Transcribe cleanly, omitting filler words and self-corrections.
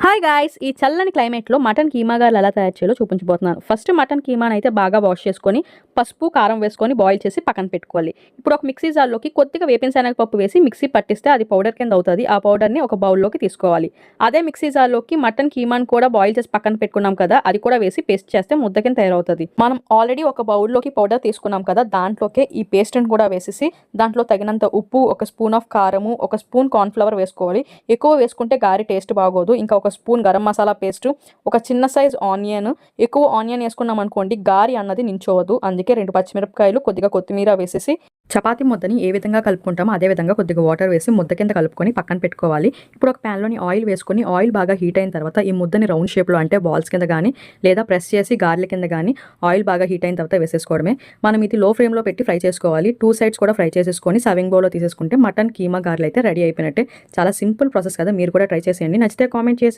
Hi guys! ఈ చల్లని క్లైమేట్‌లో mutton keema గారెలు ఎలా తయారు చేయాలో చూపించబోతున్నాను. ఫస్ట్ మటన్ కీమానైతే బాగా వాష్ చేసుకొని, పసుపు, కారం వేసుకొని బాయిల్ చేసి పక్కన పెట్టుకోవాలి. ఇప్పుడు ఒక మిక్సీ జార్‌లోకి కొద్దిగా వేపిన శనగపప్పు వేసి మిక్సీ పట్టిస్తే అది పౌడర్ కింద అవుతది. ఆ పౌడర్‌ని ఒక బౌల్‌లోకి తీసుకోవాలి. అదే మిక్సీ జార్‌లోకి మటన్ కీమాను కూడా బాయిల్ చేసి పక్కన పెట్టుకున్నాం కదా! అది కూడా వేసి పేస్ట్ చేస్తే ముద్ద కింద తయారవుతది. మనం ఆల్రెడీ ఒక బౌల్‌లోకి పౌడర్ తీసుకున్నాం కదా! దాంట్లోకే ఈ పేస్ట్‌ని కూడా వేసేసి, దాంట్లో తగినంత ఉప్పు, ఒక స్పూన్ ఆఫ్ కారము, ఒక స్పూన్ కార్న్ ఫ్లవర్ వేసుకోవాలి. ఎక్కువ వేసుకుంటే గారె టేస్ట్ బాగోదు. ఇంకా ఒక స్పూన్ గరం మసాలా పేస్టు, ఒక చిన్న సైజ్ ఆనియన్. ఎక్కువ ఆనియన్ వేసుకున్నాం అనుకోండి గారి అన్నది నించోవద్దు. అందుకే 2 పచ్చిమిరపకాయలు, కొద్దిగా కొత్తిమీర వేసేసి చపాతీ ముద్దని ఏ విధంగా కలుపుకుంటామో అదే విధంగా కొద్దిగా వాటర్ వేసి ముద్ద కింద కలుపుకొని పక్కన పెట్టుకోవాలి. ఇప్పుడు ఒక ప్యాన్‌లోని ఆయిల్ వేసుకొని ఆయిల్ బాగా హీట్ అయిన తర్వాత ఈ ముద్దని రౌండ్ షేప్‌లో అంటే బాల్స్ కింద గానీ లేదా ప్రెస్ చేసి గారెల కింద గానీ ఆయిల్ బాగా హీట్ అయిన తర్వాత వేసేసుకోవడమే. మనం ఇది లో ఫ్లేమ్‌లో పెట్టి ఫ్రై చేసుకోవాలి. 2 సైడ్స్ కూడా ఫ్రై చేసేసుకొని సర్వింగ్ బౌల్‌లో తీసేసుకుంటే మటన్ కీమా గారెలు అయితే రెడీ అయిపోయినట్టే. చాలా సింపుల్ ప్రాసెస్ కదా! మీరు కూడా ట్రై చేసేయండి. నచ్చితే కామెంట్ చేసేయండి.